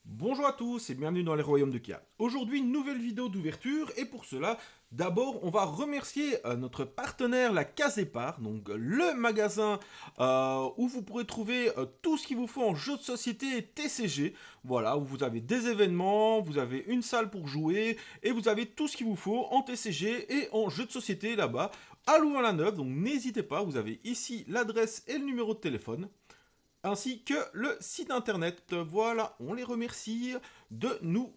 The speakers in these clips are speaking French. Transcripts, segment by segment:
Bonjour à tous et bienvenue dans les royaumes de Kia. Aujourd'hui, une nouvelle vidéo d'ouverture et pour cela, d'abord, on va remercier notre partenaire, la Case Départ, donc le magasin où vous pourrez trouver tout ce qu'il vous faut en jeux de société et TCG. Voilà, où vous avez des événements, vous avez une salle pour jouer et vous avez tout ce qu'il vous faut en TCG et en jeux de société là-bas à Louvain-la-Neuve. Donc n'hésitez pas, vous avez ici l'adresse et le numéro de téléphone ainsi que le site internet. Voilà, on les remercie de nous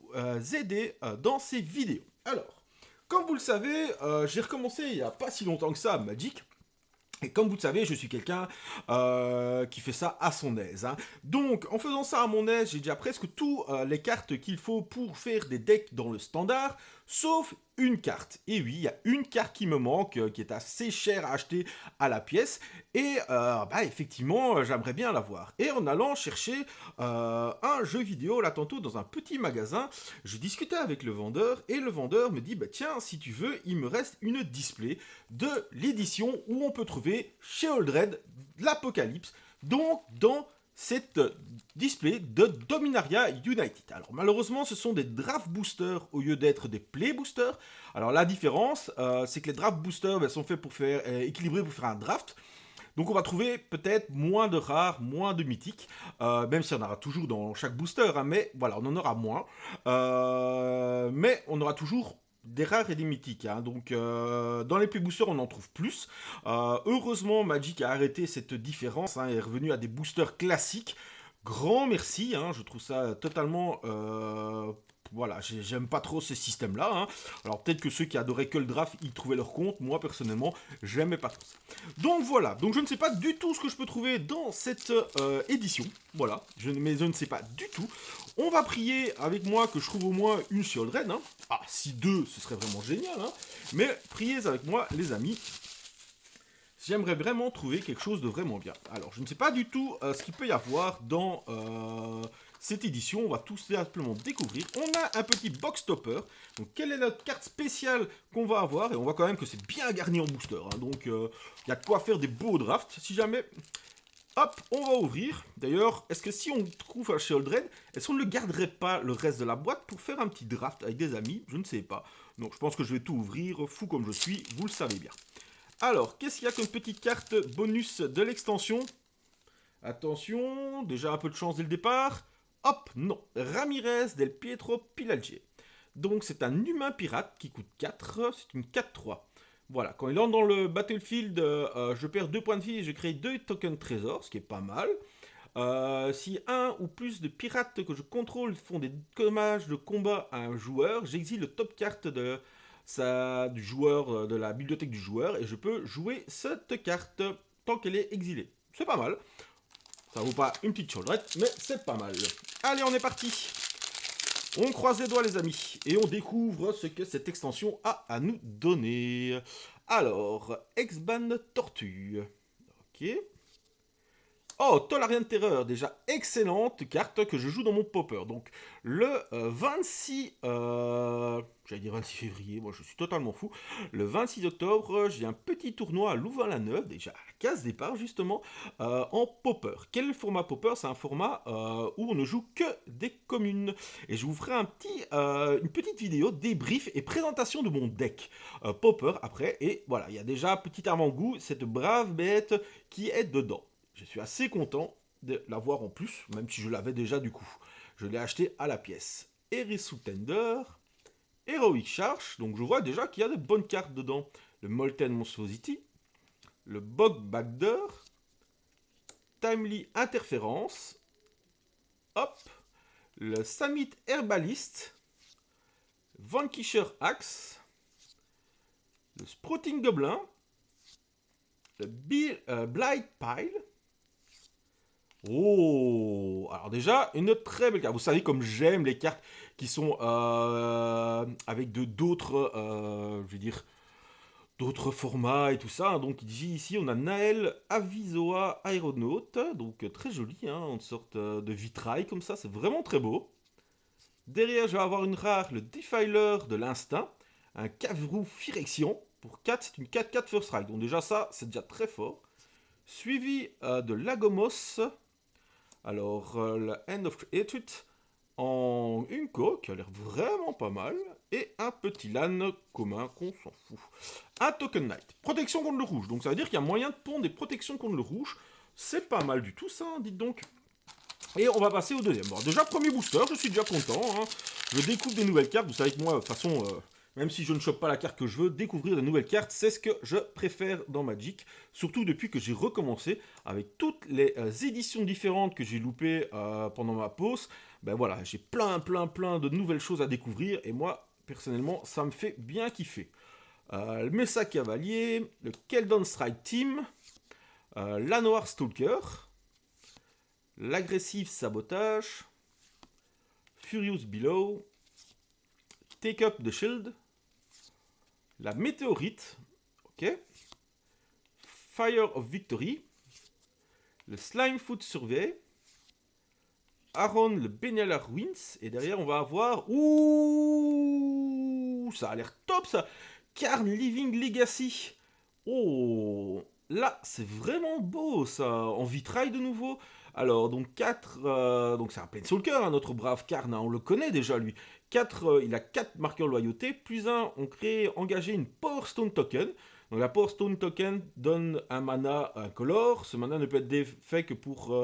aider dans ces vidéos. Alors, comme vous le savez, j'ai recommencé il n'y a pas si longtemps que ça Magic. Et comme vous le savez, je suis quelqu'un qui fait ça à son aise, hein. Donc, en faisant ça à mon aise, j'ai déjà presque toutes les cartes qu'il faut pour faire des decks dans le standard, sauf une carte. Et oui, il y a une carte qui me manque, qui est assez chère à acheter à la pièce. Et bah, effectivement, j'aimerais bien l'avoir. Et en allant chercher un jeu vidéo, là tantôt, dans un petit magasin, je discutais avec le vendeur, et le vendeur me dit, bah tiens, si tu veux, il me reste une display de l'édition où on peut trouver chez Oldred l'Apocalypse, donc dans cette display de Dominaria United. Alors malheureusement ce sont des draft boosters au lieu d'être des play boosters. Alors la différence c'est que les draft boosters sont faits pour faire équilibrer pour faire un draft. Donc on va trouver peut-être moins de rares, moins de mythiques, même si on aura toujours dans chaque booster, hein, mais voilà, on en aura moins. Mais on aura toujours des rares et des mythiques, hein. Donc dans les play boosters on en trouve plus. Heureusement Magic a arrêté cette différence, hein, et est revenu à des boosters classiques. Grand merci, hein, je trouve ça totalement voilà, j'aime pas trop ce système-là, hein. Alors peut-être que ceux qui adoraient que le draft, ils trouvaient leur compte. Moi personnellement, j'aimais pas trop ça. Donc voilà, donc je ne sais pas du tout ce que je peux trouver dans cette édition. Voilà, mais je ne sais pas du tout. On va prier avec moi que je trouve au moins une Shieldred, hein. Ah, si deux, ce serait vraiment génial, hein. Mais priez avec moi, les amis. J'aimerais vraiment trouver quelque chose de vraiment bien. Alors, je ne sais pas du tout ce qu'il peut y avoir dans cette édition. On va tout simplement découvrir. On a un petit box topper. Donc, quelle est la carte spéciale qu'on va avoir? Et on voit quand même que c'est bien garni en booster, hein. Donc, il y a de quoi faire des beaux drafts. Si jamais... Hop, on va ouvrir. D'ailleurs, est-ce que si on trouve un Shieldred, est-ce qu'on ne le garderait pas le reste de la boîte pour faire un petit draft avec des amis? Je ne sais pas. Donc, je pense que je vais tout ouvrir, fou comme je suis, vous le savez bien. Alors, qu'est-ce qu'il y a comme petite carte bonus de l'extension? Attention, déjà un peu de chance dès le départ. Hop, non. Ramirez del Pietro Pilalge. Donc c'est un humain pirate qui coûte 4, c'est une 4-3. Voilà, quand il entre dans le battlefield, je perds 2 points de vie et je crée 2 tokens trésors, ce qui est pas mal. Si un ou plus de pirates que je contrôle font des dommages de combat à un joueur, j'exile le top carte du joueur, de la bibliothèque du joueur, et je peux jouer cette carte tant qu'elle est exilée. C'est pas mal. Ça vaut pas une petite chaudrette, mais c'est pas mal. Allez, on est parti. On croise les doigts, les amis, et on découvre ce que cette extension a à nous donner. Alors, X-Ban Tortue. Ok. Oh, Tolarian Terreur, déjà excellente carte que je joue dans mon popper. Donc le 26, j'allais dire 26 février, moi je suis totalement fou. Le 26 octobre, j'ai un petit tournoi à Louvain-la-Neuve, déjà à la case départ justement, en popper. Quel est le format popper? C'est un format où on ne joue que des communes. Et je vous ferai une petite vidéo débrief et présentation de mon deck popper après. Et voilà, il y a déjà petit avant-goût, cette brave bête qui est dedans. Je suis assez content de l'avoir en plus, même si je l'avais déjà du coup. Je l'ai acheté à la pièce. Erisu Tender, Heroic Charge, donc je vois déjà qu'il y a de bonnes cartes dedans. Le Molten Monstrosity, le Bog Bagder, Timely Interference, hop, le Summit Herbalist, Vanquisher Axe, le Sprouting Goblin, le Blight Pile. Oh, alors déjà, une très belle carte. Vous savez comme j'aime les cartes qui sont avec d'autres, je vais dire, d'autres formats et tout ça, hein. Donc ici, on a Naël Avisoa Aéronaute, donc très joli, hein, en sorte de vitrail comme ça, c'est vraiment très beau. Derrière, je vais avoir une rare, le Defiler de l'instinct, un Cavrou Firection. Pour 4, c'est une 4-4 First Strike. Donc déjà ça, c'est déjà très fort. Suivi de Lagomos. Alors, le End of Hatred, en une coque, qui a l'air vraiment pas mal, et un petit LAN commun qu'on s'en fout. Un Token Knight, protection contre le rouge, donc ça veut dire qu'il y a moyen de pondre des protections contre le rouge, c'est pas mal du tout ça, dites donc. Et on va passer au deuxième. Bon, déjà, premier booster, je suis déjà content, hein. Je découvre des nouvelles cartes, vous savez que moi, de toute façon, même si je ne chope pas la carte que je veux, découvrir de nouvelles cartes, c'est ce que je préfère dans Magic. Surtout depuis que j'ai recommencé, avec toutes les éditions différentes que j'ai loupées pendant ma pause. Ben voilà, j'ai plein de nouvelles choses à découvrir, et moi, personnellement, ça me fait bien kiffer. Le Mesa Cavalier, le Keldon Strike Team, la Noire Stalker, l'agressif Sabotage, Furious Below, Take Up the Shield, la Météorite, ok, Fire of Victory, le Slimefoot Survey, Aaron le Benalla Ruins, et derrière on va avoir... Ouh, ça a l'air top ça. Karn Living Legacy. Oh, là c'est vraiment beau ça, en vitrail de nouveau. Alors donc 4, donc c'est un Planeswalker, hein, notre brave Karn, hein, on le connaît déjà lui. 4, il a 4 marqueurs loyauté, plus un, on crée, engager une Power Stone Token. Donc la Power Stone Token donne un mana incolore, ce mana ne peut être fait que pour...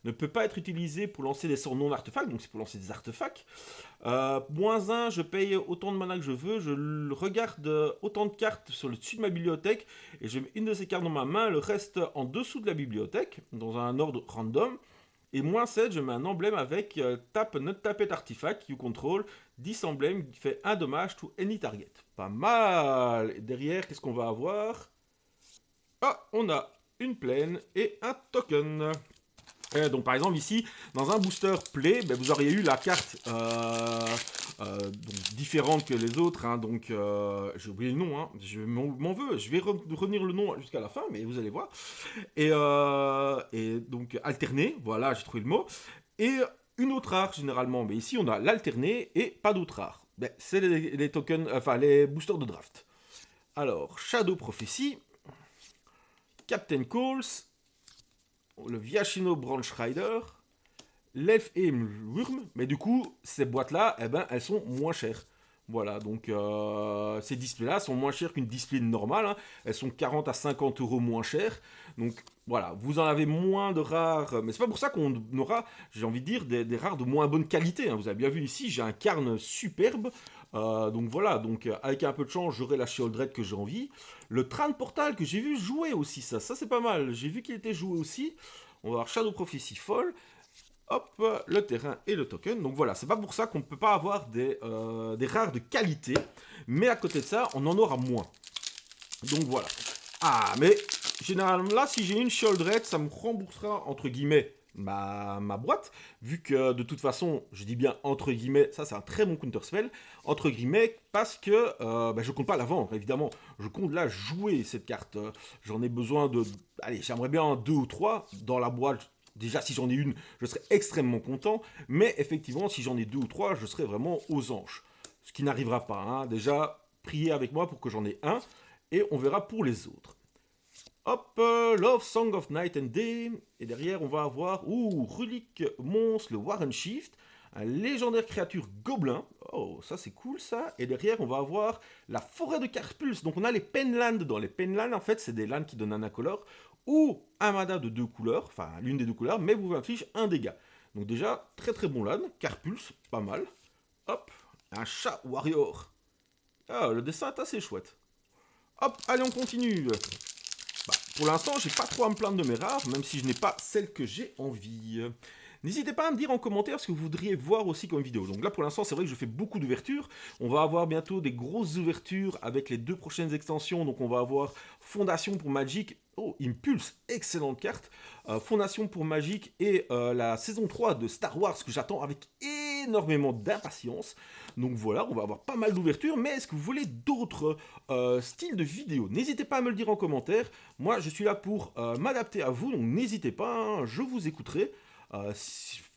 ne peut pas être utilisé pour lancer des sorts non artefacts, donc c'est pour lancer des artefacts. Moins 1, je paye autant de mana que je veux, je regarde autant de cartes sur le dessus de ma bibliothèque, et je mets une de ces cartes dans ma main, le reste en dessous de la bibliothèque, dans un ordre random. Et moins 7, je mets un emblème avec Tap Not Tapet Artifact, You Control, 10 emblèmes qui fait un dommage to any target. Pas mal. Et derrière, qu'est-ce qu'on va avoir? Ah, on a une plaine et un token. Donc par exemple ici, dans un booster play, ben, vous auriez eu la carte donc, différente que les autres, hein, donc j'ai oublié le nom, hein, je m'en veux, je vais revenir le nom jusqu'à la fin, mais vous allez voir. Et donc alterné, voilà, j'ai trouvé le mot. Et une autre rare généralement, mais ici on a l'alterné et pas d'autre rare. Ben, c'est les tokens, enfin les boosters de draft. Alors, Shadow Prophecy, Captain Calls, le Viashino Branch Rider, l'Elf Aim Wurm, mais du coup, ces boîtes-là, eh ben, elles sont moins chères. Voilà, donc ces displays-là sont moins chers qu'une display normale, hein. Elles sont 40 à 50 euros moins chères. Donc voilà, vous en avez moins de rares, mais c'est pas pour ça qu'on aura, j'ai envie de dire, des rares de moins bonne qualité, hein. Vous avez bien vu ici, j'ai un Karn superbe. Donc voilà, donc avec un peu de chance, j'aurai la Sheoldred que j'ai envie. Le Tran Portal que j'ai vu jouer aussi, ça c'est pas mal. J'ai vu qu'il était joué aussi. On va avoir Shadow Prophecy Fall. Hop, le terrain et le token. Donc voilà, c'est pas pour ça qu'on ne peut pas avoir des rares de qualité. Mais à côté de ça, on en aura moins. Donc voilà. Ah, mais généralement, là, si j'ai une Sheoldred, ça me remboursera, entre guillemets, ma boîte. Vu que, de toute façon, je dis bien entre guillemets, ça c'est un très bon counterspell. Entre guillemets, parce que je compte pas la vendre, évidemment. Je compte la jouer, cette carte. J'en ai besoin de... Allez, j'aimerais bien 2 ou 3 dans la boîte. Déjà, si j'en ai une, je serais extrêmement content. Mais effectivement, si j'en ai 2 ou 3, je serais vraiment aux anges. Ce qui n'arrivera pas, hein. Déjà, priez avec moi pour que j'en ai un. Et on verra pour les autres. Hop, Love Song of Night and Day. Et derrière, on va avoir, Relique Monstre, le Warren Shift. Un légendaire créature gobelin. Oh, ça c'est cool ça. Et derrière, on va avoir la forêt de Carpulse. Donc on a les Penlands. Dans les Penlands, en fait, c'est des lands qui donnent un incolore. Ou un mana de 2 couleurs. Enfin, l'une des 2 couleurs. Mais vous inflige un dégât. Donc déjà, très très bon land. Carpulse, pas mal. Hop, un chat warrior. Ah, le dessin est assez chouette. Hop, allez, on continue. Pour l'instant, j'ai pas trop à me plaindre de mes rares, même si je n'ai pas celle que j'ai envie. N'hésitez pas à me dire en commentaire ce que vous voudriez voir aussi comme vidéo. Donc là, pour l'instant, c'est vrai que je fais beaucoup d'ouvertures. On va avoir bientôt des grosses ouvertures avec les 2 prochaines extensions. Donc on va avoir Fondation pour Magic. Oh, Impulse, excellente carte. Fondation pour Magic et la saison 3 de Star Wars que j'attends avec énormément d'impatience. Donc voilà, on va avoir pas mal d'ouvertures. Mais est-ce que vous voulez d'autres styles de vidéos? N'hésitez pas à me le dire en commentaire. Moi, je suis là pour m'adapter à vous. Donc n'hésitez pas, hein, je vous écouterai.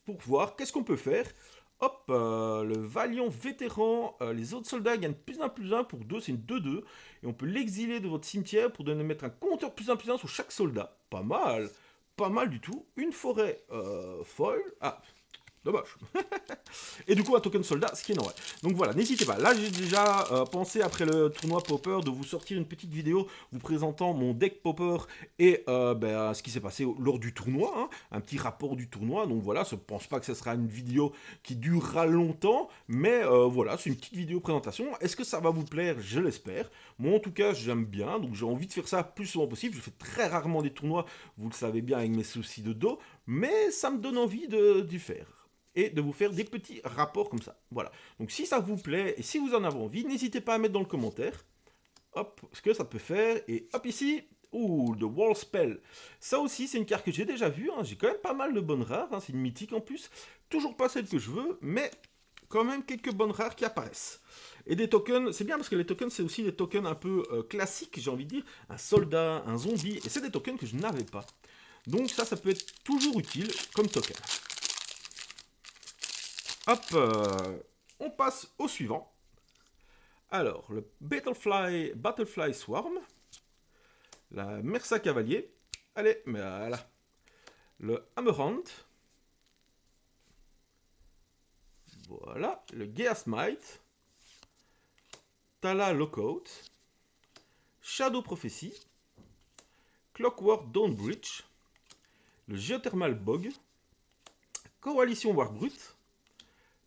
Pour voir qu'est-ce qu'on peut faire. Hop, le Valiant vétéran, les autres soldats gagnent +1/+1 pour 2, c'est une 2/2. Et on peut l'exiler de votre cimetière pour donner mettre un compteur +1/+1 sur chaque soldat. Pas mal du tout. Une forêt foil. Ah, Dommage. Et du coup, un token soldat, ce qui est normal. Donc voilà, n'hésitez pas. Là, j'ai déjà pensé, après le tournoi Popper, de vous sortir une petite vidéo vous présentant mon deck Popper et ce qui s'est passé lors du tournoi. Hein, un petit rapport du tournoi. Donc voilà, je ne pense pas que ce sera une vidéo qui durera longtemps. Mais voilà, c'est une petite vidéo présentation. Est-ce que ça va vous plaire? Je l'espère. Moi, en tout cas, j'aime bien. Donc j'ai envie de faire ça le plus souvent possible. Je fais très rarement des tournois, vous le savez bien, avec mes soucis de dos. Mais ça me donne envie d'y faire et de vous faire des petits rapports comme ça. Voilà. Donc si ça vous plaît et si vous en avez envie, n'hésitez pas à mettre dans le commentaire, hop, ce que ça peut faire. Et hop ici, ouh, The Wall Spell. Ça aussi, c'est une carte que j'ai déjà vue. Hein. J'ai quand même pas mal de bonnes rares. Hein. C'est une mythique en plus. Toujours pas celle que je veux, mais quand même quelques bonnes rares qui apparaissent. Et des tokens, c'est bien parce que les tokens, c'est aussi des tokens un peu classiques, j'ai envie de dire. Un soldat, un zombie, et c'est des tokens que je n'avais pas. Donc ça peut être toujours utile comme token. Hop, on passe au suivant. Alors, le Battlefly Swarm, la Mersa Cavalier, allez, mais voilà, le Hammerhand, voilà, le Geasmite, Tala Lockout, Shadow Prophecy, Clockwork Dawnbridge, le Geothermal Bog, Coalition Warbrute,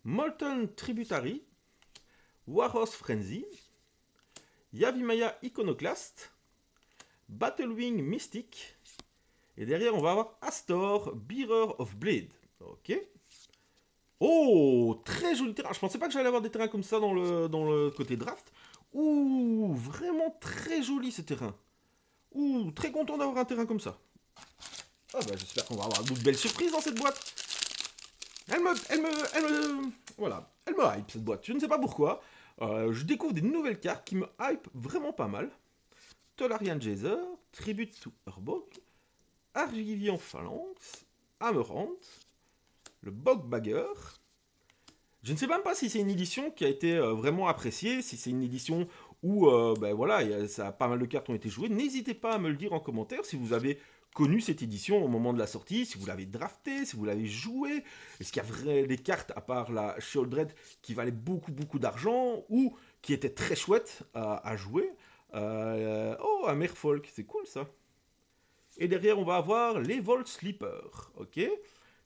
Molten Tributary, Warhouse Frenzy, Yavimaya Iconoclast, Battlewing Mystic, et derrière on va avoir Astor, Bearer of Blade. Ok. Oh, très joli terrain. Je pensais pas que j'allais avoir des terrains comme ça dans le côté draft. Ouh, vraiment très joli ce terrain. Ouh, très content d'avoir un terrain comme ça. Ah bah j'espère qu'on va avoir d'autres belles surprises dans cette boîte. Voilà, elle me hype cette boîte. Je ne sais pas pourquoi. Je découvre des nouvelles cartes qui me hype vraiment pas mal. Tolarian Jazer, Tribute to Urbog, Argivian Phalanx, Hammerhand, le Bogbagger. Je ne sais même pas si c'est une édition qui a été vraiment appréciée, si c'est une édition où voilà, ça, pas mal de cartes ont été jouées. N'hésitez pas à me le dire en commentaire si vous avez connu cette édition au moment de la sortie, si vous l'avez drafté, si vous l'avez joué. Est-ce qu'il y a des cartes, à part la Sheoldred, qui valaient beaucoup d'argent ou qui étaient très chouettes à jouer. Oh, un Merfolk, c'est cool ça. Et derrière, on va avoir les Vault Sleeper, ok.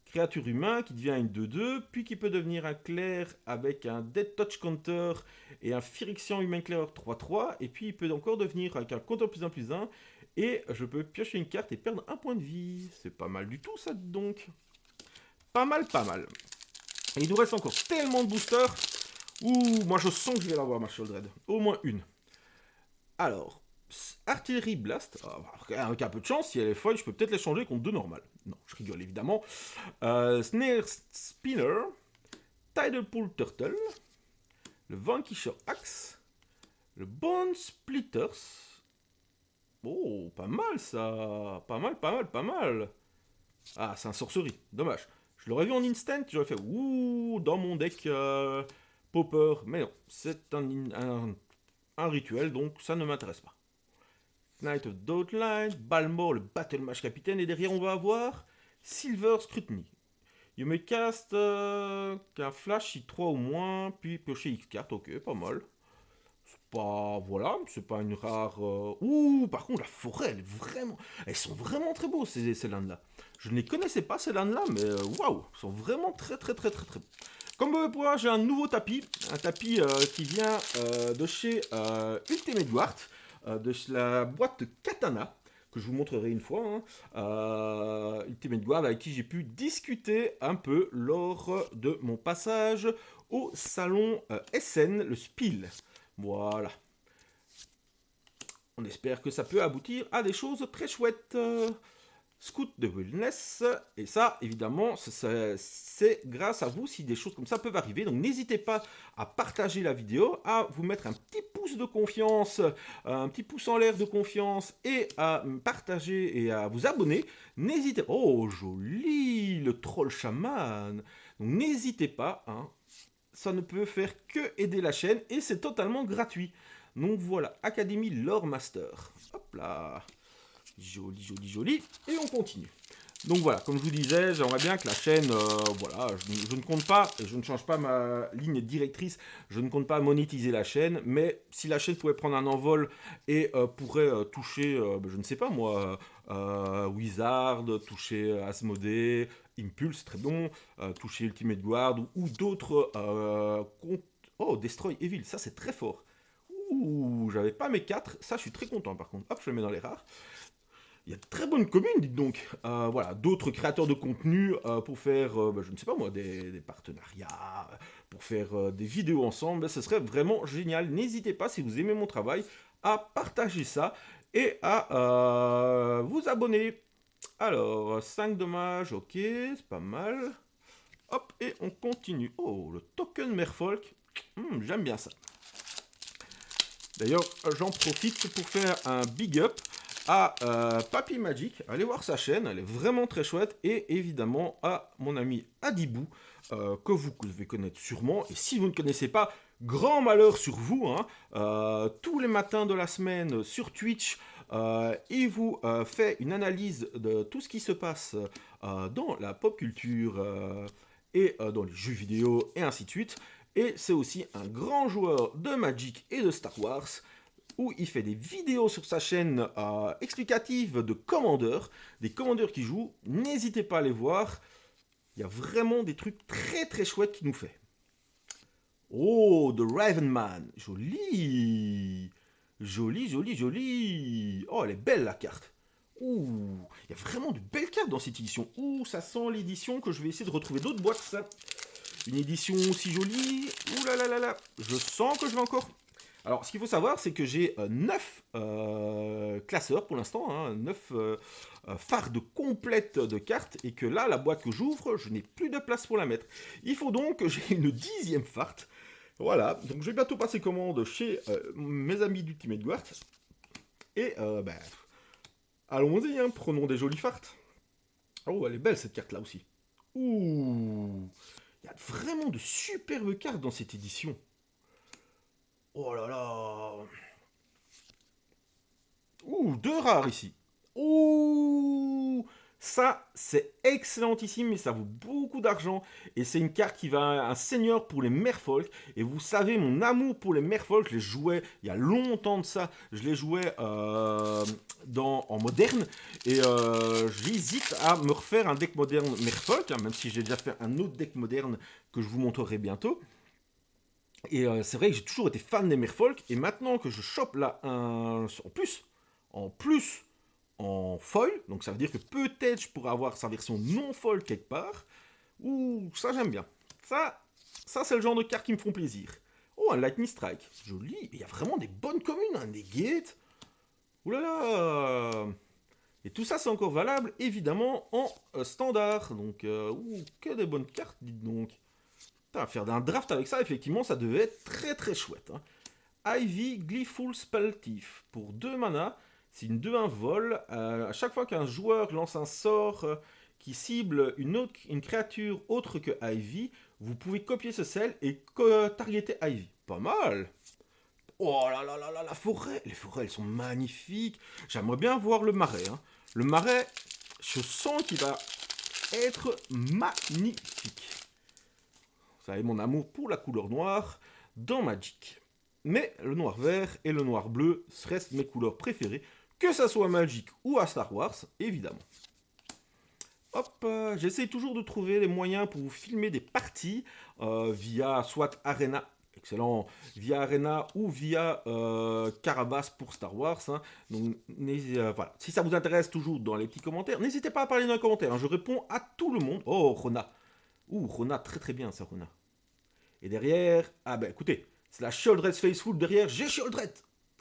Créature humain qui devient une 2-2, puis qui peut devenir un clair avec un Dead Touch Counter et un Phyrexian Humain Clair 3-3, et puis il peut encore devenir avec un counter +1/+1, et je peux piocher une carte et perdre un point de vie. C'est pas mal du tout ça, donc. Pas mal, pas mal. Et il nous reste encore tellement de boosters. Ouh, moi je sens que je vais l'avoir ma Sheoldred. Au moins une. Alors, Artillery Blast, avec un peu de chance, si elle est folle, je peux peut-être l'échanger contre 2 normales. Non, je rigole évidemment. Snare Spinner, Tidal Pool Turtle, le Vanquisher Axe, le Bone Splitters. Oh, pas mal ça. Pas mal. Ah, c'est un sorcerie, dommage. Je l'aurais vu en instant, j'aurais fait ouh dans mon deck Popper. Mais non, c'est un rituel, donc ça ne m'intéresse pas. Knight of Doubtline, Balmor, le Battle Mage Capitaine, et derrière on va avoir Silver Scrutiny. You may cast qu'un flash si 3 ou moins, puis piocher X cartes, ok, pas mal. C'est pas, voilà, c'est pas une rare... Ouh, par contre la forêt, elle est vraiment... Elles sont vraiment très beaux ces landes là. Je ne les connaissais pas ces landes là, mais waouh, ils sont vraiment très beaux. Comme vous pouvez voir, j'ai un nouveau tapis, un tapis qui vient de chez Ultimate Guard, de la boîte de Katana, que je vous montrerai une fois. Hein. Ultimate Guard avec qui j'ai pu discuter un peu lors de mon passage au salon SN, le Spiel. Voilà. On espère que ça peut aboutir à des choses très chouettes. Scout de Wellness, et ça évidemment c'est grâce à vous si des choses comme ça peuvent arriver, donc n'hésitez pas à partager la vidéo, à vous mettre un petit pouce de confiance, un petit pouce en l'air de confiance, et à partager et à vous abonner. N'hésitez pas, oh joli, le troll chaman, donc n'hésitez pas, hein, ça ne peut faire que aider la chaîne et c'est totalement gratuit. Donc voilà, Académie Lore Master, hop là. Joli. Et on continue. Donc voilà, comme je vous disais, j'aimerais bien que la chaîne, voilà, je ne compte pas, et je ne change pas ma ligne directrice, je ne compte pas monétiser la chaîne, mais si la chaîne pouvait prendre un envol et pourrait toucher, je ne sais pas moi, Wizard, toucher Asmodée, Impulse, très bon, toucher Ultimate Guard ou d'autres comptes. Oh, Destroy Evil, ça c'est très fort. Ouh, j'avais pas mes 4, ça je suis très content par contre. Hop, je le mets dans les rares. Il y a de très bonnes communes, dites donc. Voilà, d'autres créateurs de contenu pour faire, je ne sais pas moi, des partenariats, pour faire des vidéos ensemble. Ce serait vraiment génial. N'hésitez pas, si vous aimez mon travail, à partager ça et à vous abonner. Alors, 5 dommages, ok, c'est pas mal. Hop, et on continue. Oh, le token Merfolk. J'aime bien ça. D'ailleurs, j'en profite pour faire un big up à Papy Magic. Allez voir sa chaîne, elle est vraiment très chouette. Et évidemment à mon ami Adibou, que vous devez connaître sûrement. Et si vous ne connaissez pas, grand malheur sur vous. Hein. Tous les matins de la semaine sur Twitch, il vous fait une analyse de tout ce qui se passe dans la pop culture et dans les jeux vidéo et ainsi de suite. Et c'est aussi un grand joueur de Magic et de Star Wars, où il fait des vidéos sur sa chaîne explicatives de commandeurs, des commandeurs qui jouent. N'hésitez pas à les voir. Il y a vraiment des trucs très très chouettes qu'il nous fait. Oh, The Ravenman. Joli. Joli, joli, joli. Oh, elle est belle la carte. Ouh, il y a vraiment de belles cartes dans cette édition. Ouh, ça sent l'édition que je vais essayer de retrouver d'autres boîtes, ça. Une édition aussi jolie. Ouh là là là là. Je sens que je vais encore... Alors, ce qu'il faut savoir, c'est que j'ai 9 classeurs pour l'instant, hein, 9 fardes complètes de cartes, et que là, la boîte que j'ouvre, je n'ai plus de place pour la mettre. Il faut donc que j'ai une 10e farde. Voilà, donc je vais bientôt passer commande chez mes amis d'Ultimate Guard. Et allons-y, hein, prenons des jolies fardes. Oh, elle est belle cette carte-là aussi. Ouh, il y a vraiment de superbes cartes dans cette édition. Oh là là. Ouh, 2 rares ici. Ouh, ça, c'est excellentissime, mais ça vaut beaucoup d'argent. Et c'est une carte qui va un seigneur pour les merfolk. Et vous savez, mon amour pour les merfolk, je les jouais il y a longtemps de ça. Je les jouais en moderne. Et j'hésite à me refaire un deck moderne merfolk, hein, même si j'ai déjà fait un autre deck moderne que je vous montrerai bientôt. Et c'est vrai que j'ai toujours été fan des merfolk. Et maintenant que je chope là en plus, en foil, donc ça veut dire que peut-être je pourrais avoir sa version non foil quelque part. Ouh, ça j'aime bien. Ça c'est le genre de cartes qui me font plaisir. Oh, un Lightning Strike, joli. Il y a vraiment des bonnes communes, un Negate. Ouh là là. Et tout ça c'est encore valable, évidemment, en standard. Donc, que des bonnes cartes, dites donc. Putain, faire un draft avec ça, effectivement, ça devait être très très chouette. Hein. Ivy Gleeful Spell Thief. Pour 2 mana, c'est une 2-1 vol. À chaque fois qu'un joueur lance un sort qui cible une créature autre que Ivy, vous pouvez copier ce sel et targeter Ivy. Pas mal. Oh là là là là, la forêt. Les forêts, elles sont magnifiques. J'aimerais bien voir le marais. Hein. Le marais, je sens qu'il va être magnifique. Vous savez, mon amour pour la couleur noire dans Magic. Mais le noir vert et le noir bleu restent mes couleurs préférées, que ça soit à Magic ou à Star Wars, évidemment. Hop, j'essaie toujours de trouver les moyens pour vous filmer des parties via soit Arena, excellent, via Arena ou via Carabas pour Star Wars. Hein. Donc, voilà. Si ça vous intéresse toujours dans les petits commentaires, n'hésitez pas à parler dans les commentaires. Hein. Je réponds à tout le monde. Oh, Rona. Ouh, Rona, très très bien ça, Rona. Et derrière, ah ben écoutez, c'est la Shieldred Faithful derrière, j'ai Shieldred.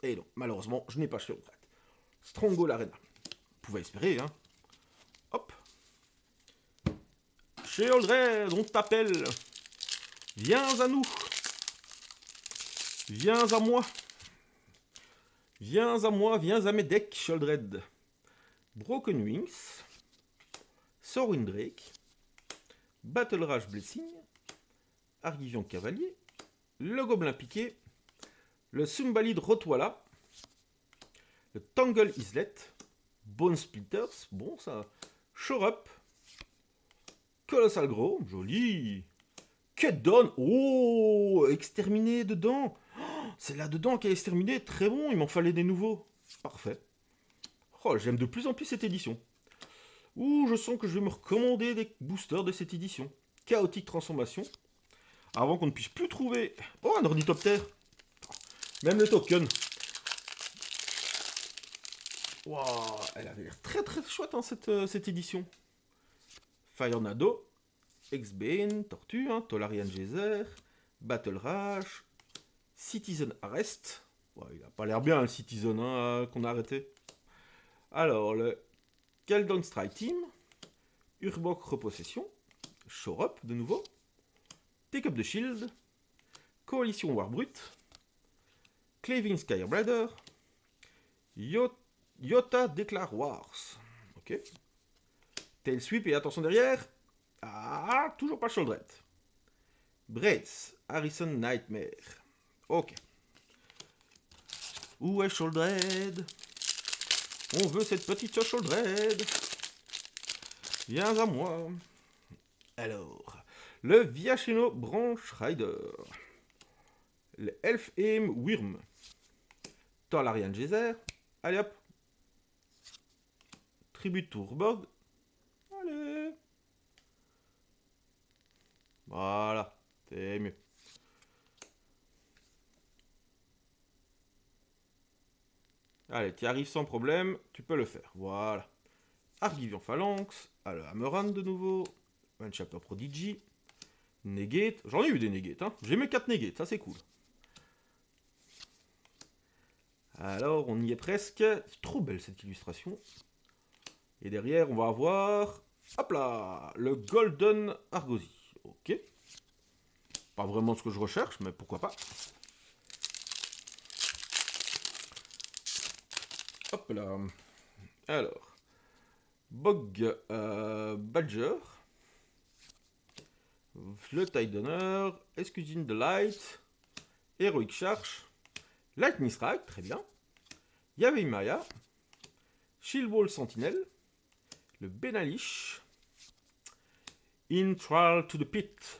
Et non, malheureusement, je n'ai pas Shieldred. Stronghold Arena. Vous pouvez espérer, hein. Hop. Shieldred, on t'appelle. Viens à nous. Viens à moi. Viens à moi, viens à mes decks, Shieldred. Broken Wings. Sorwind Drake. Battle Rage Blessing. Argivian Cavalier. Le Gobelin Piqué. Le Sumbalid Rotwala. Le Tangle Islet. Bone Splitters. Bon, ça Shore Up. Colossal Gros, joli. Cut Down, oh, exterminé dedans. Oh, c'est là-dedans qui a exterminé, très bon, il m'en fallait des nouveaux. Parfait. Oh, j'aime de plus en plus cette édition. Ouh, je sens que je vais me recommander des boosters de cette édition. Chaotique Transformation. Avant qu'on ne puisse plus trouver... Oh, un ornithoptère. Même le token. Waouh, elle avait l'air très très chouette, hein, cette édition. Fire Nado. X-Bane, Tortue, hein, Tolarian Geyser, Battle Rash, Citizen Arrest. Ouais, il a pas l'air bien le Citizen hein, qu'on a arrêté. Alors, le Keldon Strike Team, Urbok Repossession, Shore Up de nouveau, Take Up the Shield, Coalition Warbrute, Claving Skyrider, Yota Declare Wars. Ok. Tail Sweep et attention derrière. Ah, toujours pas Sholdred. Brace, Harrison Nightmare. Ok. Où est Sholdred? On veut cette petite Sholdred. Viens à moi. Alors, le Viachino Branch Rider. Le Elf Aim Wyrm. Tolarian Geyser. Allez hop. Tribute Turborg. Allez. Voilà. C'est mieux. Allez, tu arrives sans problème, tu peux le faire. Voilà. Argivian Phalanx, alors Hammerhand de nouveau, One Chapter Prodigy, Negate, j'en ai eu des Negate, hein. J'ai mes 4 Negate, ça c'est cool. Alors, on y est presque. C'est trop belle cette illustration. Et derrière, on va avoir, hop là, le Golden Argosy. Ok. Pas vraiment ce que je recherche, mais pourquoi pas. Hop là. Alors, Bog Badger, le Tidener, Excusing the Light, Heroic Charge, Lightning Strike, très bien, Yavei Maya, Shield Wall Sentinel, le Benalish, In Trial to the Pit,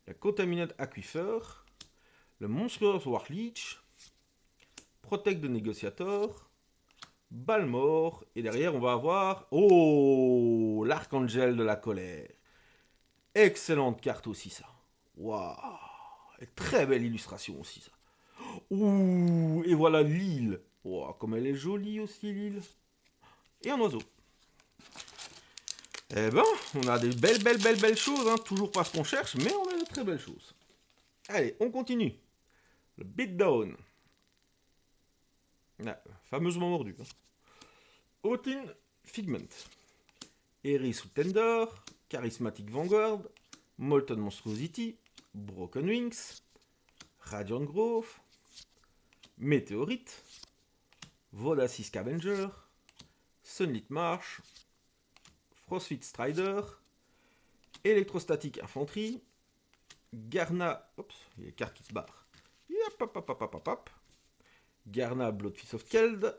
la Contaminated Aquifer, le Monstrous Warleech, Protect the Negotiator, Balmore, et derrière on va avoir, oh, l'Archangel de la Colère. Excellente carte aussi ça. Waouh. Très belle illustration aussi ça. Ouh, et voilà l'île. Waouh, comme elle est jolie aussi l'île. Et un oiseau. Eh ben, on a des belles choses. Hein. Toujours pas ce qu'on cherche, mais on a de très belles choses. Allez, on continue. Le Beatdown. Ah, fameusement mordu. Hein. Otin Figment. Eris Tender. Charismatic Vanguard. Molten Monstrosity. Broken Wings. Radiant Grove. Météorite. Vodacy Scavenger. Sunlit Marsh. Frostfit Strider. Électrostatique Infanterie. Garna. Oups, il y a les cartes qui se barrent. Yop, hop, hop, hop, hop, hop. Garna Bloodfist of Keld.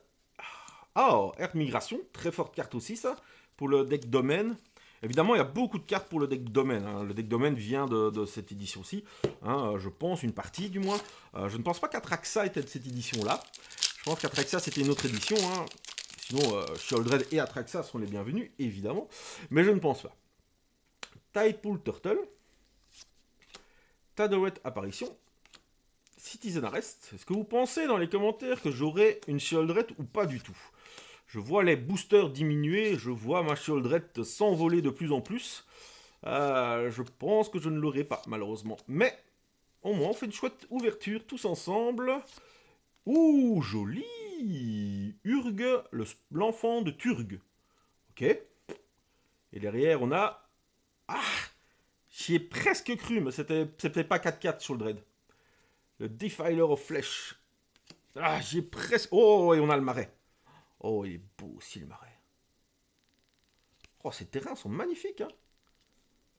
Ah, Earth Migration. Très forte carte aussi, ça. Pour le deck domaine. Évidemment, il y a beaucoup de cartes pour le deck domaine. Hein. Le deck domaine vient de cette édition-ci. Hein, je pense, une partie du moins. Je ne pense pas qu'Atraxa était de cette édition-là. Je pense qu'Atraxa, c'était une autre édition. Hein. Sinon, Sheoldred et Atraxa sont les bienvenus, évidemment. Mais je ne pense pas. Tidepool Turtle. Tadoret Apparition. Citizen Arrest. Est-ce que vous pensez dans les commentaires que j'aurai une Sheoldred ou pas du tout? Je vois les boosters diminuer, je vois ma Sheoldred s'envoler de plus en plus. Je pense que je ne l'aurai pas, malheureusement. Mais, au moins, on fait une chouette ouverture tous ensemble. Ouh, joli! Urg, l'enfant de Turg. Ok. Et derrière, on a... Ah! J'y ai presque cru, mais c'était pas 4-4 sur le Dread. Le Defiler of Flesh. Ah, j'ai presque... Oh, et on a le marais. Oh, il est beau aussi, le marais. Oh, ces terrains sont magnifiques, hein.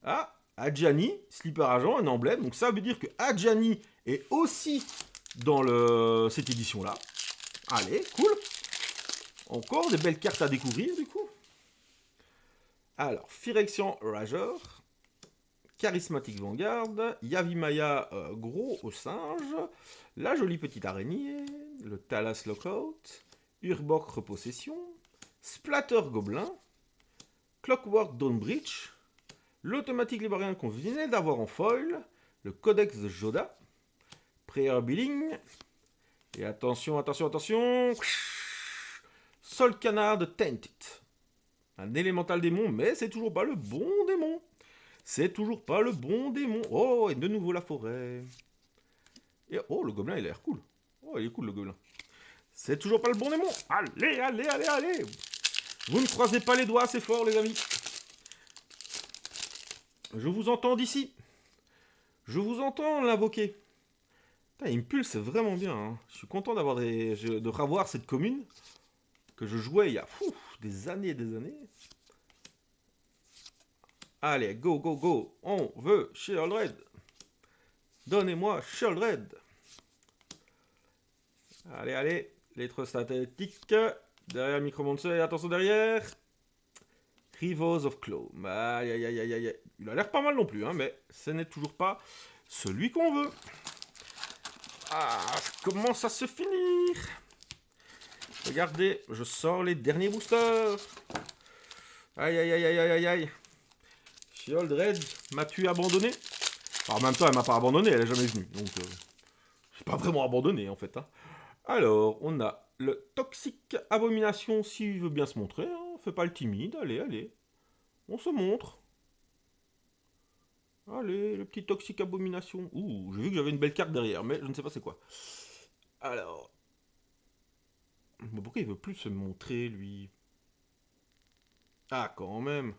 Ah, Adjani, Slipper Agent, un emblème. Donc ça veut dire que Adjani est aussi dans cette édition-là. Allez, cool. Encore des belles cartes à découvrir, du coup. Alors, Phyrexian Rageur, Charismatique Vanguard, Yavimaya Gros au singe, la jolie petite araignée, le Talas Lockout, Urborg Repossession, Splatter Gobelin, Clockwork Dawnbreach, l'automatique librarian qu'on venait d'avoir en foil, le Codex de Joda, Prayer Billing, et attention, attention, attention, Sol Canard de Tainted. Un élémental démon, mais c'est toujours pas le bon démon. C'est toujours pas le bon démon. Oh, et de nouveau la forêt. Et oh, le gobelin, il a l'air cool. Oh, il est cool, le gobelin. C'est toujours pas le bon démon. Allez, allez, allez, allez. Vous ne croisez pas les doigts assez fort, les amis. Je vous entends d'ici. Je vous entends l'invoquer. Il me pulse vraiment bien. Hein. Je suis content de revoir cette commune que je jouais il y a des années et des années. Allez, go, go, go. On veut Sheoldred. Donnez-moi Sheoldred. Allez, allez. Lettre statique. Derrière Micromancer. Attention derrière. Rivers of Claw. Aïe, aïe, aïe, aïe, aïe. Il a l'air pas mal non plus, hein, mais ce n'est toujours pas celui qu'on veut. Ah, ça commence à se finir. Regardez, je sors les derniers boosters. Aïe, aïe, aïe, aïe, aïe, aïe. Sheoldred m'as-tu abandonné? Alors, en même temps, elle m'a pas abandonné, elle est jamais venue. Donc, c'est pas vraiment abandonné, en fait. Hein. Alors, on a le Toxic Abomination, s'il veut bien se montrer. Hein. Fais pas le timide, allez, allez. On se montre. Allez, le petit Toxic Abomination. Ouh, j'ai vu que j'avais une belle carte derrière, mais je ne sais pas c'est quoi. Alors... Mais pourquoi il veut plus se montrer, lui? Ah, quand même.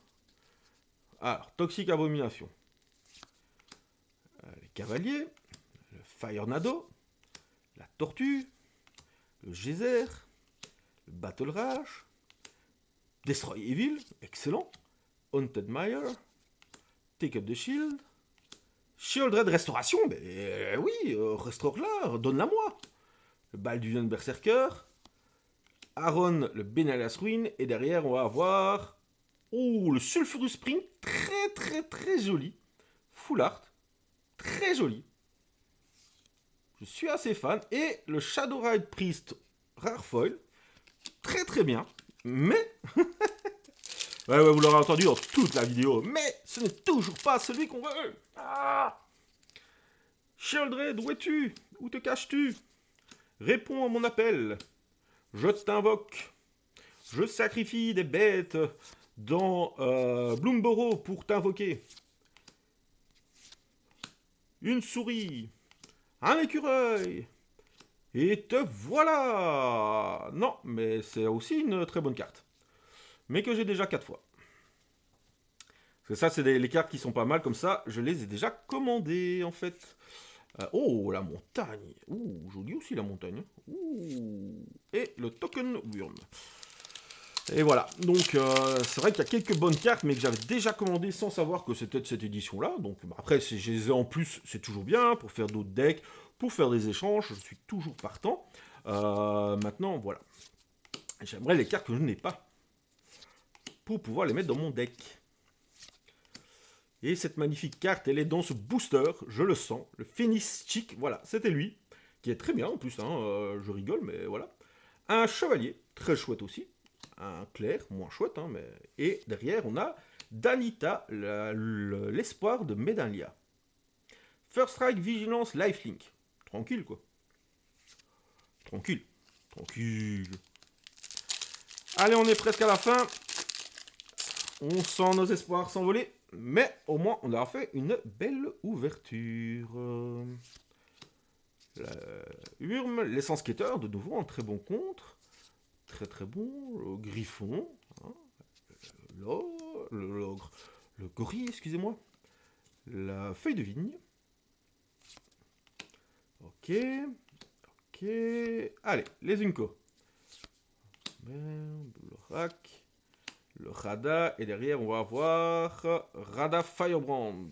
Alors, Toxic Abomination. Les cavaliers, le Fire Nado, la tortue, le geyser, le Battle Rage, Destroy Evil, excellent, Haunted Mire, Take Up the Shield, Sheoldred Restauration, ben oui, restaure-la, donne-la moi. Le Balduvian Berserker, Aaron, le Benalias Ruin, et derrière on va avoir... Oh, le Sulfurous Spring, très très très joli. Full art, très joli. Je suis assez fan. Et le Shadowride Priest Rare Foil, très très bien. Mais... ouais, vous l'aurez entendu dans toute la vidéo. Mais ce n'est toujours pas celui qu'on veut. Ah, Sheoldred, où es-tu? Où te caches-tu? Réponds à mon appel. Je t'invoque. Je sacrifie des bêtes dans Bloomborough pour t'invoquer. Une souris. Un écureuil. Et te voilà. Non, mais c'est aussi une très bonne carte. Mais que j'ai déjà 4 fois. Parce que ça, c'est les cartes qui sont pas mal. Comme ça, je les ai déjà commandées, en fait. Oh, la montagne. Ouh, joli aussi, la montagne. Ouh. Et le token Wurm. Et voilà, donc c'est vrai qu'il y a quelques bonnes cartes, mais que j'avais déjà commandées sans savoir que c'était de cette édition-là. Donc après, si je les ai en plus, c'est toujours bien, pour faire d'autres decks, pour faire des échanges, je suis toujours partant. Maintenant, voilà. J'aimerais les cartes que je n'ai pas, pour pouvoir les mettre dans mon deck. Et cette magnifique carte, elle est dans ce booster, je le sens, le Phoenix Chic, voilà, c'était lui, qui est très bien en plus, hein, je rigole, mais voilà. Un chevalier, très chouette aussi. Un clair, moins chouette, hein, mais... Et derrière, on a Danita, l'espoir de Medalia. First Strike, Vigilance, Lifelink. Tranquille, quoi. Tranquille. Tranquille. Allez, on est presque à la fin. On sent nos espoirs s'envoler. Mais au moins, on a fait une belle ouverture. Wurm, l'essence skater, de nouveau, un très bon contre. Très très bon, le griffon, hein, le gorille, excusez-moi, la feuille de vigne. Ok, ok, allez, les Unco. Le rack, le Rada, et derrière on va avoir Rada Firebrand.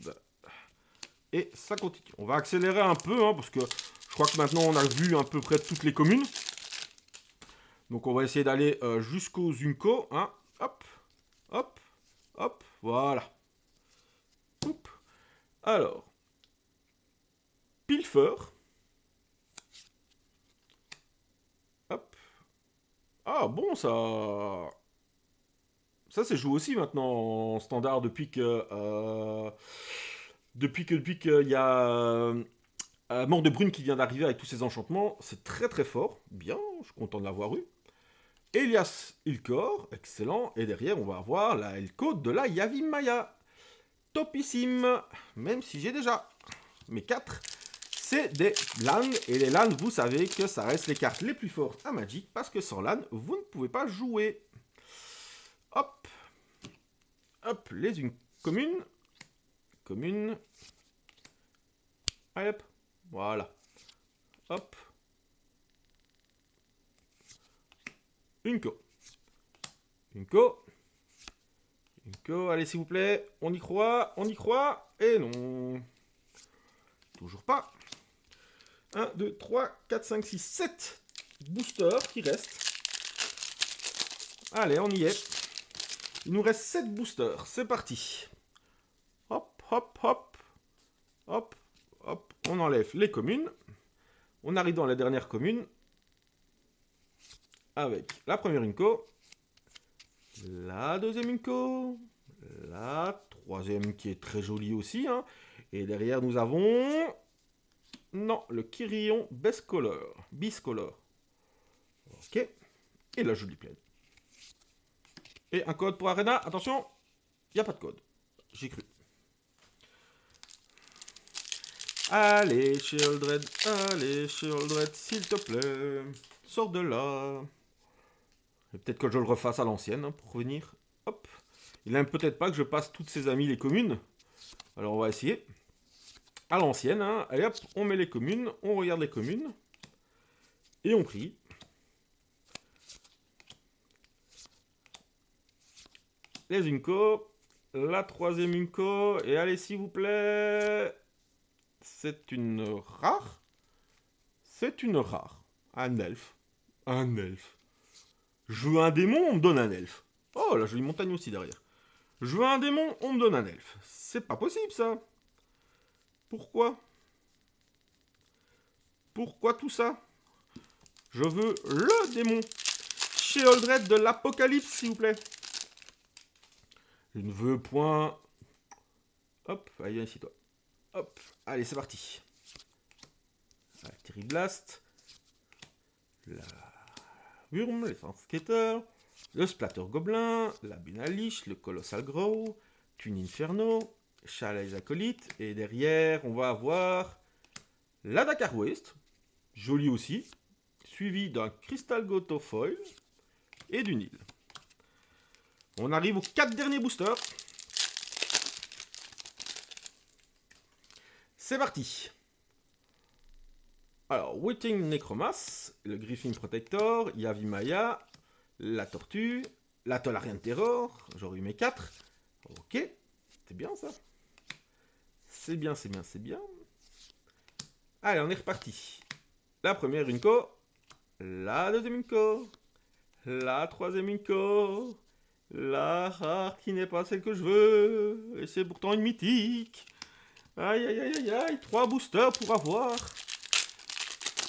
Et ça continue. On va accélérer un peu, hein, parce que je crois que maintenant on a vu à peu près toutes les communes. Donc on va essayer d'aller jusqu'aux Unco, hein. Hop, hop, Hop, voilà. Oup. Alors, Pilfer. Hop. Ah bon, ça c'est joué aussi maintenant en standard depuis qu'il y a Mort de Brune qui vient d'arriver avec tous ses enchantements. C'est très très fort. Bien, je suis content de l'avoir eu. Elias Ilkor, excellent. Et derrière, on va avoir la Elko de la Yavimaya. Topissime. Même si j'ai déjà mes 4. C'est des LAN. Et les LAN, vous savez que ça reste les cartes les plus fortes à Magic. Parce que sans LAN, vous ne pouvez pas jouer. Hop. Hop, les unes communes. Commune. Allez hop. Voilà. Hop. Une co. Une co. Une co. Allez, s'il vous plaît. On y croit. On y croit. Et non. Toujours pas. 1, 2, 3, 4, 5, 6, 7 boosters qui restent. Allez, on y est. Il nous reste 7 boosters. C'est parti. Hop, hop, hop. Hop, hop. On enlève les communes. On arrive dans la dernière commune. Avec la première Inco. La deuxième Inco. La troisième qui est très jolie aussi. Hein. Et derrière, nous avons... Non, le Kyrion Biscolor. Ok. Et la jolie plaine. Et un code pour Arena. Attention, il n'y a pas de code. J'ai cru. Allez, Sheoldred, s'il te plaît. Sors de là. Peut-être que je le refasse à l'ancienne, hein, pour revenir. Hop. Il n'aime peut-être pas que je passe toutes ses amies les communes. Alors on va essayer. À l'ancienne, hein. Allez hop, on met les communes, on regarde les communes. Et on prie. Les Unco. La troisième Unco. Et allez, s'il vous plaît. C'est une rare. C'est une rare. Un elfe. Un elfe. Je veux un démon, on me donne un elfe. Oh, la jolie montagne aussi derrière. Je veux un démon, on me donne un elfe. C'est pas possible ça. Pourquoi? Pourquoi tout ça? Je veux le démon. Sheoldred de l'Apocalypse, s'il vous plaît. Je ne veux point... Hop, allez, viens ici toi. Hop, allez, c'est parti. La Terriblast. La Wurm, les Skater. Le Splatter Gobelin. La Bunalich, le Colossal Grow. Twin Inferno. Chalet Acolyte. Et derrière, on va avoir la Dakar Waste. Jolie aussi. Suivi d'un Crystal Goto Foil. Et du Nil. On arrive aux 4 derniers boosters. C'est parti. Alors, Waiting Necromas, le Griffin Protector, Yavimaya, la Tortue, la Tolarian Terror, j'aurais eu mes 4. Ok, c'est bien ça. C'est bien, c'est bien, c'est bien. Allez, on est reparti. La première Unco, la deuxième Unco, la troisième Unco, la rare qui n'est pas celle que je veux, et c'est pourtant une mythique. Aïe, aïe, aïe, aïe, aïe, 3 boosters pour avoir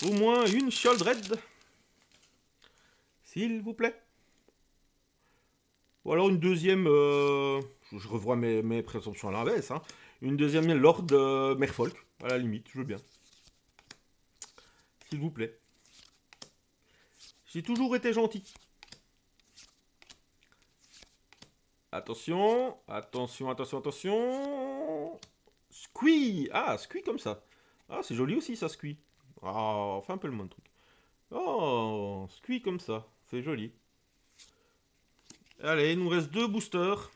au moins une Sheoldred. S'il vous plaît. Ou alors une deuxième... je revois mes présomptions à l'inverse. Hein. Une deuxième Lord Merfolk. À la limite, je veux bien. S'il vous plaît. J'ai toujours été gentil. Attention. Attention, attention, attention. Squee. Ah, Squee comme ça. Ah, c'est joli aussi ça, Squee. Ah, enfin un peu le moins de truc. Oh, Squee comme ça. C'est joli. Allez, il nous reste 2 boosters.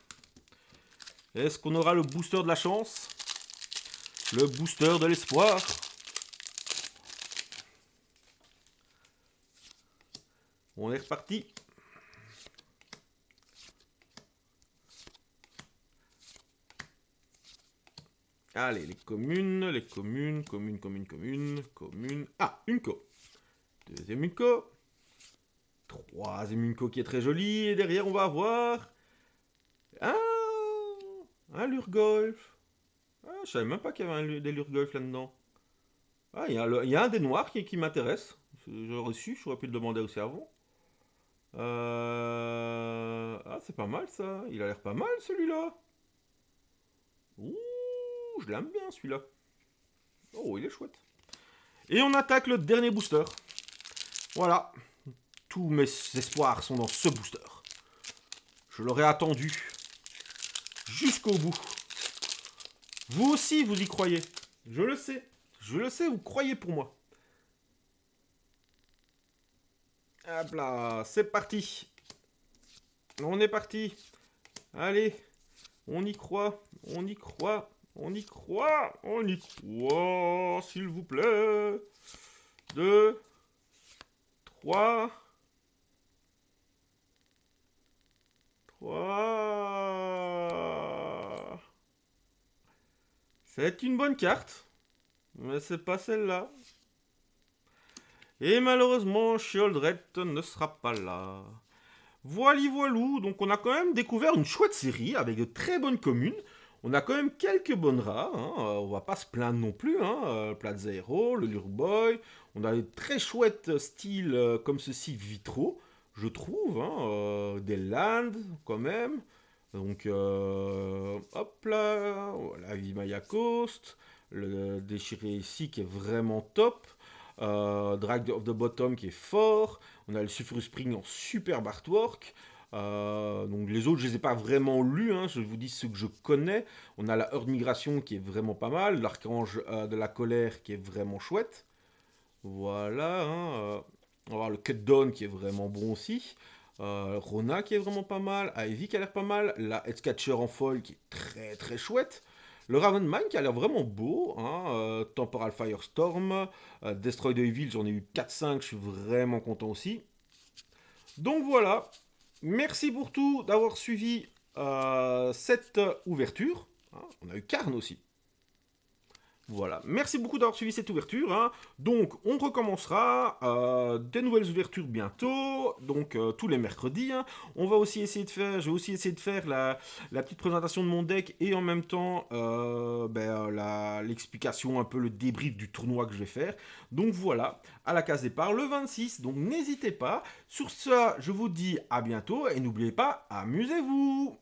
Est-ce qu'on aura le booster de la chance? Le booster de l'espoir? On est reparti. Allez, les communes. Ah, une co. Deuxième Unco. Troisième Unco qui est très jolie. Et derrière, on va avoir... Ah, Un Lurgolf. Ah, je savais même pas qu'il y avait des Lurgolf là-dedans. Ah, il y a un des noirs qui m'intéresse. J'aurais su, j'aurais pu le demander aussi avant. Ah, c'est pas mal ça. Il a l'air pas mal celui-là. Ouh, je l'aime bien celui-là. Oh, il est chouette. Et on attaque le dernier booster. Voilà. Tous mes espoirs sont dans ce booster. Je l'aurais attendu jusqu'au bout. Vous aussi, vous y croyez. Je le sais. Je le sais, vous croyez pour moi. Hop là, c'est parti. On est parti. Allez, on y croit, on y croit, on y croit, on y croit, s'il vous plaît. 2, 3, 3. C'est une bonne carte, mais c'est pas celle-là. Et malheureusement, Shieldred ne sera pas là. Voili voilou, donc on a quand même découvert une chouette série avec de très bonnes communes. On a quand même quelques bonnes rares, hein. On va pas se plaindre non plus, hein. Plaza Hero, le Lurboy, on a des très chouettes styles comme ceci vitraux, je trouve, hein. Des lands quand même. Donc hop là, la Vimaya Coast, le déchiré ici qui est vraiment top. Drag of the Bottom qui est fort. On a le Sulfurous Spring en superbe artwork. Donc les autres, je les ai pas vraiment lus, hein, je vous dis ceux que je connais. On a la Horde Migration qui est vraiment pas mal. L'Archange de la Colère qui est vraiment chouette. Voilà. Hein, on va avoir le Cut Down qui est vraiment bon aussi. Rona qui est vraiment pas mal. Ivy qui a l'air pas mal. La Headcatcher en foil qui est très très chouette. Le Ravenmine qui a l'air vraiment beau, hein, Temporal Firestorm, Destroy the Evil, j'en ai eu 4-5, je suis vraiment content aussi. Donc voilà, merci pour tout d'avoir suivi cette ouverture. Hein, on a eu Karn aussi. Voilà, merci beaucoup d'avoir suivi cette ouverture. Hein. Donc, on recommencera des nouvelles ouvertures bientôt, donc tous les mercredis. Hein. On va aussi essayer de faire, je vais aussi essayer de faire la petite présentation de mon deck et en même temps l'explication, un peu le débrief du tournoi que je vais faire. Donc voilà, à la case départ le 26. Donc n'hésitez pas. Sur ça, je vous dis à bientôt et n'oubliez pas, amusez-vous.